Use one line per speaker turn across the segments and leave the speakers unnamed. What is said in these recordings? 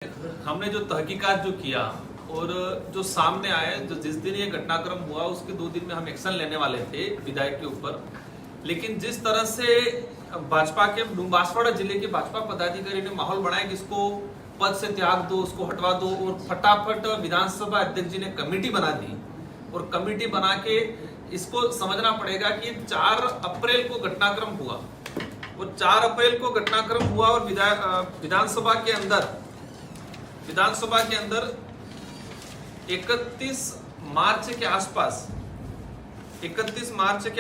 हमने जो तहकीकात जो किया और जो सामने आए, जो जिस दिन ये घटनाक्रम हुआ उसके 2 दिन में हम एक्शन लेने वाले थे विधायक के ऊपर, लेकिन जिस तरह से भाजपा के बांसवाड़ा जिले के भाजपा पदाधिकारी ने माहौल बनाया कि इसको पद से त्याग दो, उसको हटवा दो, और फटाफट विधानसभा अध्यक्ष जी ने कमेटी बना दी और कमेटी बना के इसको समझना पड़ेगा कि 4 अप्रैल को घटनाक्रम हुआ और 4 अप्रैल को घटनाक्रम हुआ और विधानसभा के अंदर 31 मार्च के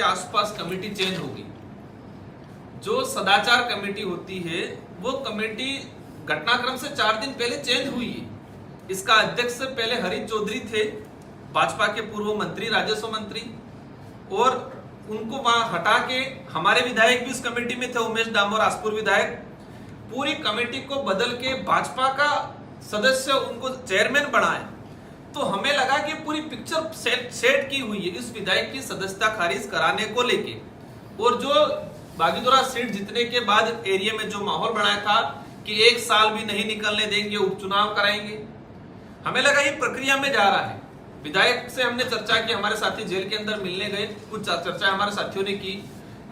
आसपास कमेटी चेंज होगी। जो सदाचार कमेटी होती है वो कमेटी घटनाक्रम से 4 दिन पहले चेंज हुई है। इसका अध्यक्ष से पहले हरीश चौधरी थे, भाजपा के पूर्व मंत्री, राजस्व मंत्री, और उनको वहां हटा के हमारे विधायक भी इस कमेटी में थे, उमेश डामोर आसपुर विधायक। पूरी कमेटी को बदल के भाजपा का सदस्य उनको चेयरमैन बनाए, तो हमें लगा कि पूरी पिक्चर सेट की हुई है इस विधायक की सदस्यता खारिज कराने को लेके। और जो बागीदोरा सीट जीतने के बाद एरिया में जो माहौल बनाया था कि 1 साल भी नहीं निकलने देंगे, उपचुनाव कराएंगे, हमें लगा ये प्रक्रिया में जा रहा है। विधायक से हमने चर्चा की, हमारे साथी जेल के अंदर मिलने गए, कुछ चर्चा हमारे साथियों ने की।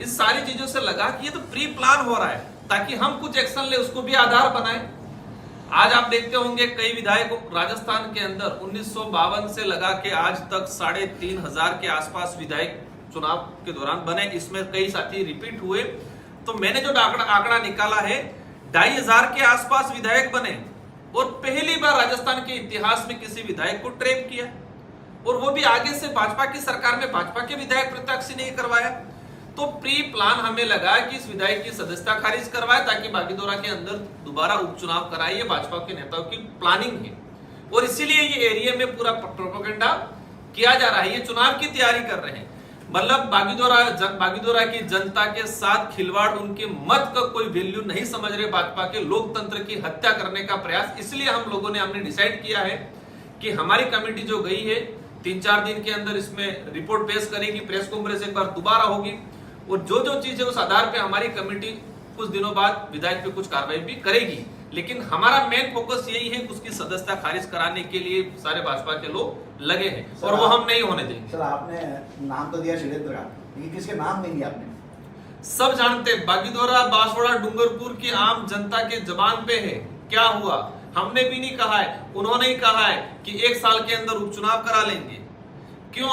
इस सारी चीजों से लगा कि ये तो प्री प्लान हो रहा है ताकि हम कुछ एक्शन ले, उसको भी आधार बनाए। आज आप देखते होंगे कई विधायक राजस्थान के अंदर 1952 से लगा के आज तक 3500 के आसपास विधायक चुनाव के दौरान बने, इसमें कई साथी रिपीट हुए। तो मैंने जो आंकड़ा निकाला है 2500 के आसपास विधायक बने और पहली बार राजस्थान के इतिहास में किसी विधायक को ट्रैप किया, और वो भी आगे से भाजपा की सरकार में भाजपा के विधायक प्रत्याशी ने करवाया। तो प्री प्लान हमें लगा कि इस विधायक की सदस्यता खारिज करवाए ताकि बागीदोरा के अंदर दोबारा उपचुनाव कराए। ये भाजपा के नेताओं की प्लानिंग है और इसीलिए ये एरिया में पूरा प्रोपेगेंडा किया जा रहा है। ये चुनाव की तैयारी कर रहे हैं, मतलब बागीदोरा की जनता के साथ खिलवाड़, उनके मत का कोई वैल्यू नहीं समझ रहे, भाजपा के लोकतंत्र की हत्या करने का प्रयास। इसलिए हमने डिसाइड किया है कि हमारी कमेटी जो गई है 3-4 दिन के अंदर इसमें रिपोर्ट पेश करेगी, प्रेस कॉन्फ्रेंस एक बार दोबारा होगी, और जो चीज है उस आधार पे हमारी कमेटी कुछ दिनों बाद विधायक पे कुछ कार्रवाई भी करेगी। लेकिन हमारा मेन फोकस यही है कि उसकी सदस्यता खारिज कराने के लिए सारे भाजपा के लोग लगे हैं और वो हम नहीं होने देंगे।
सर, आपने नाम तो दिया षड्यंत्र, लेकिन किसके नाम नहीं दिया आपने?
सब जानते, बागीदोरा, बांसवाड़ा, डूंगरपुर की आम जनता के जबान पे है। क्या हुआ हमने भी नहीं कहा है, उन्होंने ही कहा है कि 1 साल के अंदर उपचुनाव करा लेंगे। क्यों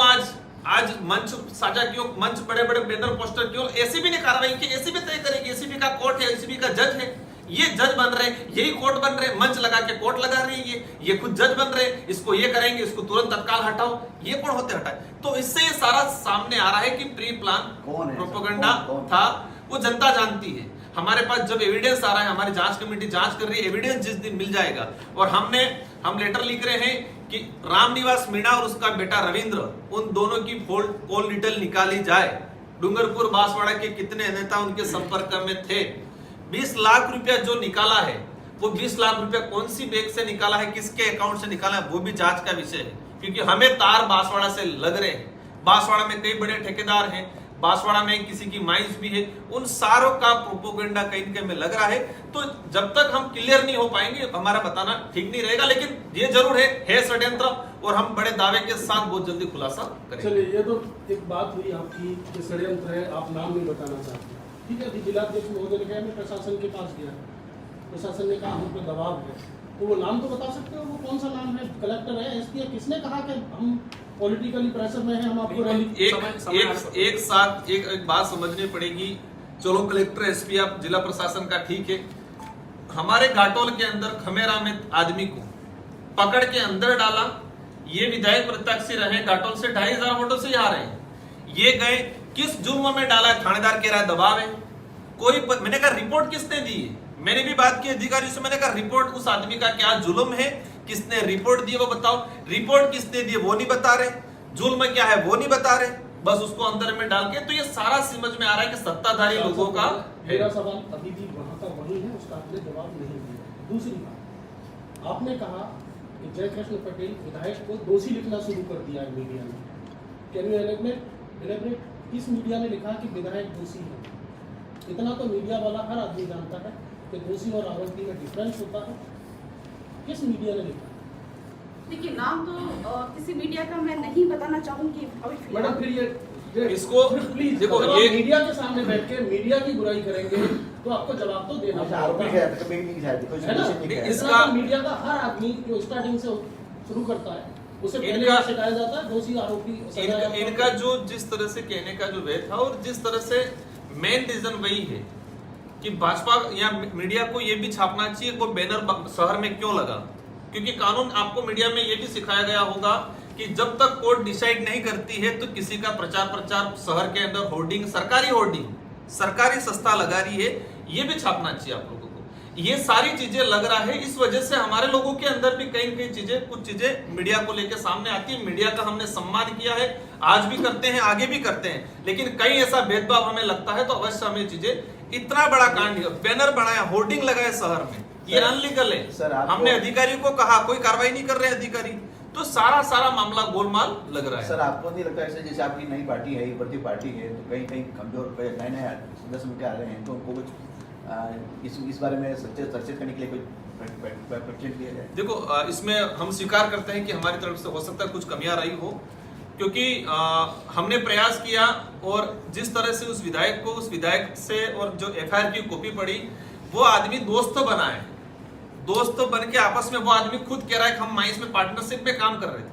आज मंच साझा, क्यों मंच, बड़े बड़े बैनर पोस्टर, क्यों? एसीबी ने कार्रवाई की, एसीबी तय करेगी, एसीबी का कोर्ट है, एसीबी का जज है, ये जज बन रहे, यही कोर्ट बन रहे, मंच लगा के कोर्ट लगा रही है, ये खुद जज बन रहे, इसको ये करेंगे, इसको तुरंत तत्काल हटाओ, ये कौन होते हटाए? तो इससे ये सारा सामने आ रहा है कि प्री प्लान प्रोपेगेंडा था, वो जनता जानती है। हमारे पास जब एविडेंस आ रहा है, हमारी जांच कमेटी जांच कर रही है, एविडेंस जिस दिन मिल जाएगा, और हम लेटर लिख रहे हैं कि रामनिवास मीणा और उसका बेटा रविंद्र, उन दोनों की कॉल डिटेल निकाली जाए। डूंगरपुर बांसवाड़ा के कितने नेता उनके संपर्क में थे? 20 लाख रुपया जो निकाला है, वो 20 लाख रुपया कौन सी बैंक से निकाला है, किसके अकाउंट से निकाला है, वो भी जांच का विषय है। क्योंकि हमें तार बांसवाड़ा से लग रहे हैं, बांसवाड़ा में कई बड़े ठेकेदार हैं, बांसवाड़ा में किसी की माइंस भी है, उन सारों का प्रोपेगेंडा कहीं में लग रहा है। तो जब तक हम क्लियर नहीं हो पाएंगे हमारा बताना ठीक नहीं रहेगा, लेकिन ये जरूर है षड्यंत्र, और हम बड़े दावे के साथ बहुत जल्दी खुलासा करेंगे।
चलिए, ये तो एक बात हुई आपकी कि षड्यंत्र है, आप नाम नहीं बताना चाहते, ठीक है। जिलाध्यक्ष महोदय ने कहा मैं प्रशासन के पास गया, प्रशासन ने कहा हम पे दबाव है, तो वो नाम तो बता सकते हो, वो कौन सा नाम है? कलेक्टर है, एसपी है? किसने कहा कि हम पॉलिटिकली प्रेशर में है, हम आपको
एक बात समझनी पड़ेगी। चलो कलेक्टर, एसपी, आप जिला प्रशासन का ठीक है, हमारे घाटोल के अंदर खमेरा में आदमी को पकड़ के अंदर डाला, ये विधायक प्रत्याशी रहे, घाटोल से 2500 वोटों से आ रहे हैं, ये गए, किस जुर्म में डाला? थानेदार कह रहा है दबाव है। मैंने कहा रिपोर्ट किसने दी है? मैंने भी बात की अधिकारी से, मैंने कहा रिपोर्ट उस आदमी का क्या जुल्म है, किसने रिपोर्ट दी वो बताओ। रिपोर्ट किसने दी वो नहीं बता रहे, जुल्म क्या है वो नहीं बता रहे, बस उसको अंदर में डाल के। तो ये सारा समझ में आ रहा है कि सत्ताधारी लोगों का।
मेरा सवाल अभी भी वहां का वही है, उसका आपने जवाब नहीं दिया। दूसरी बात, आपने कहा कि जयकृष्ण पटेल विधायक को दोषी लिखना शुरू कर दिया है मीडिया में। Can you elaborate? किस मीडिया ने लिखा कि विधायक दोषी है? इतना तो मीडिया वाला हर आदमी जानता है कि दोषी और आरोपी में डिफरेंस होता है। किस मीडिया ने लिखा?
देखिए नाम तो किसी मीडिया का मैं नहीं बताना चाहूंगी अभी
मैडम
फिलहाल।
फिर ये
इसको
प्लीज
देखो,
जब आप
ये
मीडिया के सामने बैठ के मीडिया की बुराई करेंगे तो आपको जवाब तो देना
अच्छा, आरोपी
पड़ेगा,
है, कभी नहीं है, कोई
है ना?
solution नहीं है।
इसका-
मीडिया का हर आदमी जो स्टार्टिंग से शुरू करता है उसे पहले
इनका-
सिखाया जाता है दोषी आरोपी सजा जाता है।
इनका जो जिस तरह से कहने का जो वे था और जिस तरह से मेन रीजन वही है कि भाजपा या मीडिया को ये भी छापना चाहिए कोई बैनर शहर में क्यों लगा, क्योंकि कानून आपको मीडिया में ये भी सिखाया गया होगा कि जब तक कोर्ट डिसाइड नहीं करती है तो किसी का प्रचार शहर के अंदर होर्डिंग, सरकारी संस्था लगा रही है, ये भी छापना चाहिए आप लोगों को। ये सारी चीजें लग रहा है, इस वजह से हमारे लोगों के अंदर भी कई चीजें, कुछ चीजें मीडिया को लेकर सामने आती है। मीडिया का हमने सम्मान किया है, आज भी करते हैं, आगे भी करते हैं, लेकिन कहीं ऐसा भेदभाव हमें लगता है तो अवश्य हमें चीजें, इतना बड़ा कांड, बैनर बनाया, होर्डिंग लगाया शहर में, ये अनलीगल है।
सर, आपको-
हमने अधिकारी को कहा, कोई कार्रवाई नहीं कर रहे अधिकारी, तो सारा मामला गोलमाल लग रहा है।
सर आपको नहीं लगता ऐसे जैसे आपकी नई पार्टी है, उभरती पार्टी है, तो कहीं कहीं कमजोर नए सदस्य उनके आ रहे हैं, तो उनको कुछ इस बारे में सचेत करने के लिए कोई प्रचेत किया जाए?
देखो, इसमें हम स्वीकार करते हैं कि हमारी तरफ से हो सकता है कुछ कमियां रही हो, क्योंकि हमने प्रयास किया और जिस तरह से उस विधायक से और जो एफआईआर की कॉपी पड़ी, वो आदमी दोस्त बना है, दोस्त बन के आपस में वो आदमी खुद कह रहा है कि हम माइस में पार्टनरशिप में काम कर रहे थे।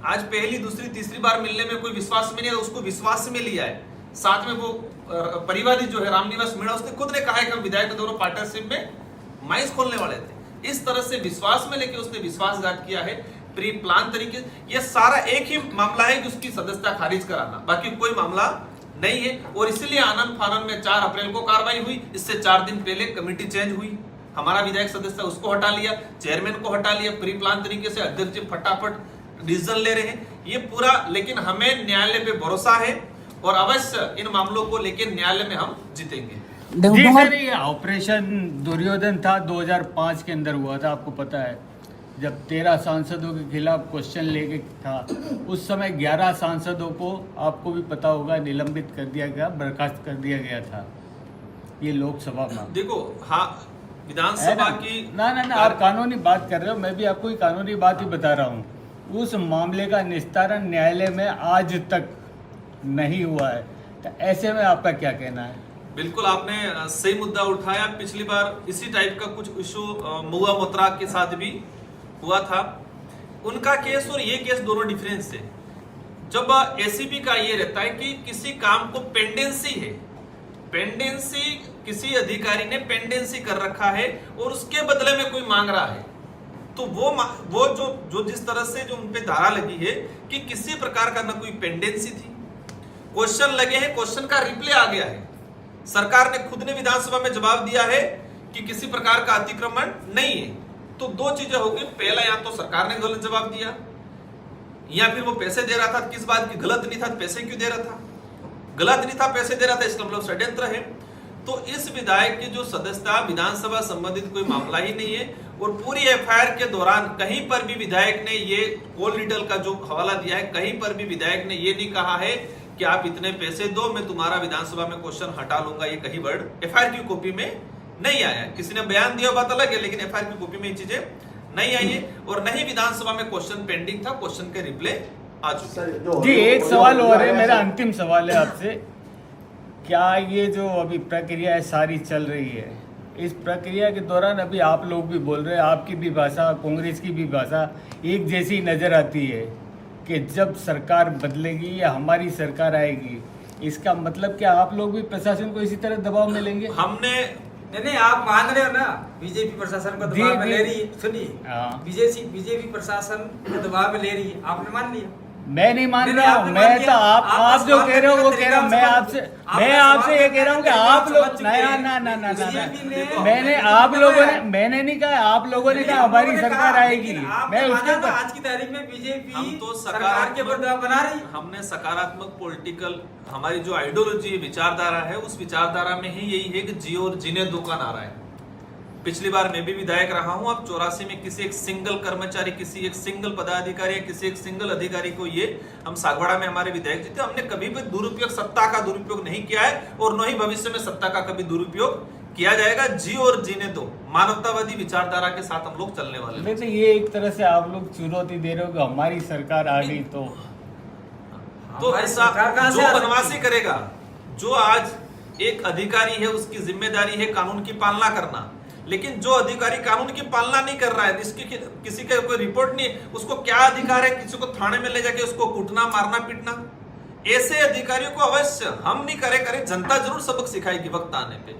आज पहली दूसरी तीसरी बार मिलने में कोई विश्वास में नहीं है, उसको विश्वास में लिया है। साथ में वो परिवादी जो है रामनिवास मीणा, उसने खुद ने कहा है कि हम विधायक के दोनों पार्टनरशिप में माइस खोलने वाले थे। इस तरह से विश्वास में लेके उसने विश्वासघात किया है, प्री प्लान तरीके। ये सारा एक ही मामला है कि उसकी सदस्यता खारिज कराना, बाकी कोई मामला नहीं है। और इसलिए आनंद फानन में 4 अप्रैल को कार्रवाई हुई। इससे 4 दिन पहले कमेटी चेंज हुई, हमारा विधायक सदस्य उसको हटा लिया, चेयरमैन को हटा लिया, प्री प्लान तरीके से अध्यक्ष जी फटाफट डिसीजन ले रहे हैं, ये पूरा। लेकिन हमें न्यायालय पे भरोसा है और अवश्य इन मामलों को लेकर न्यायालय में हम जीतेंगे।
जी सर, ये ऑपरेशन दुर्योधन था 2005 के अंदर हुआ था, आपको पता है, जब 13 सांसदों के खिलाफ क्वेश्चन लेके था। उस समय 11 सांसदों को, आपको भी पता होगा, निलंबित कर दिया गया, बर्खास्त कर दिया गया था। ये लोकसभा में
देखो, हाँ, विधानसभा की
ना आप कानूनी बात कर रहे हो, मैं भी आपको ही कानूनी बात ही बता रहा हूँ। उस मामले का निस्तारण न्यायालय में आज तक नहीं हुआ है, तो ऐसे में आपका क्या कहना है?
बिल्कुल, आपने सही मुद्दा उठाया। पिछली बार इसी टाइप का कुछ इशू महुआ मोत्रा के साथ भी हुआ था। उनका केस और ये केस दोनों डिफरेंस है। जब एसीबी का ये रहता है कि किसी काम को पेंडेंसी है, पेंडेंसी किसी अधिकारी ने पेंडेंसी कर रखा है और उसके बदले में कोई मांग रहा है, तो वो जो जिस तरह से जो उनपे धारा लगी है कि किसी प्रकार का न कोई पेंडेंसी थी, क्वेश्चन लगे हैं, क्वेश्चन का रिप्ले आ गया है, सरकार ने खुद ने विधानसभा में जवाब दिया है कि किसी प्रकार का अतिक्रमण नहीं है, तो 2 चीजें होगी। पहला, या तो सरकार ने गलत जवाब दिया, या फिर वो पैसे दे रहा था, किस बात की गलत नहीं था, पैसे क्यों दे रहा था, गलत नहीं था, पैसे दे रहा था, इसका मतलब षड्यंत्र है। तो इस विधायक की जो सदस्यता विधानसभा संबंधित कोई मामला ही नहीं है। और पूरी एफआईआर के दौरान कहीं पर भी विधायक ने ये कॉल रिडल का जो हवाला दिया है, कहीं पर भी विधायक ने ये नहीं कहा है कि आप इतने पैसे दो, मैं तुम्हारा विधानसभा में क्वेश्चन हटा लूंगा। ये कहीं वर्ड एफआईआर की कॉपी में नहीं आया है। किसी ने बयान दिया बात अलग है, लेकिन एफआईआर की कॉपी में ये चीजें नहीं आई है। और नहीं विधानसभा में क्वेश्चन पेंडिंग था, क्वेश्चन के रिप्ले आ चुके।
जी, एक सवाल और है, मेरा अंतिम सवाल है आपसे। क्या ये जो अभी प्रक्रिया है सारी चल रही है, इस प्रक्रिया के दौरान अभी आप लोग भी बोल रहे हैं, आपकी भी भाषा, कांग्रेस की भी भाषा एक जैसी नज़र आती है कि जब सरकार बदलेगी या हमारी सरकार आएगी, इसका मतलब क्या आप लोग भी प्रशासन को इसी तरह दबाव में लेंगे?
हमने
नहीं, आप मान रहे हो ना, बीजेपी प्रशासन को दबाव में ले रही है। सुनिए,
हाँ।
बीजेपी प्रशासन को दबाव में ले रही है, आपने मान लिया।
मैं नहीं मान
नहीं,
रहा हूँ,
आपने
मैं
मान
तो
लिया।
आप जो कह रहे हो वो कह रहा हूँ। मैं आपसे ये कह रहा हूँ कि आप लोग मैंने आप लोगों ने, मैंने नहीं कहा, आप लोगों ने कहा हमारी सरकार आएगी। मैं उसके ऊपर,
आज की तारीख में बीजेपी
हम तो
सरकार के ऊपर दबाव बना रही है।
हमने सकारात्मक पॉलिटिकल, हमारी जो आइडियोलॉजी विचारधारा है, उस विचारधारा में ही यही है कि जियो और जीने दो का नारा है। पिछली बार मैं भी विधायक रहा हूं। अब 84 में किसी एक सिंगल कर्मचारी, किसी एक सिंगल पदाधिकारी या किसी एक सिंगल अधिकारी को, ये हम सागवाड़ा में हमारे विधायक जीते, हमने कभी भी दुरुपयोग, सत्ता का दुरुपयोग नहीं किया है और न ही भविष्य में सत्ता का कभी दुरुपयोग किया जाएगा। जी और जीने दो, मानवतावादी विचारधारा के साथ हम लोग चलने वाले हैं।
नहीं तो ये एक तरह से आप लोग चुनौती दे रहे हो कि हमारी सरकार आ गई तो
तो ऐसा
सरकार कहाँ से
जो
आ सकती
बनवासी करेगा, जो आज एक अधिकारी है उसकी जिम्मेदारी है कानून की पालना करना, लेकिन जो अधिकारी कानून की पालना नहीं कर रहा है, इसकी किसी का कोई रिपोर्ट नहीं, उसको क्या अधिकार है किसी को थाने में ले जाके उसको कूटना मारना पीटना? ऐसे अधिकारियों को अवश्य हम नहीं करे जनता जरूर सबक सिखाएगी वक्त आने पे।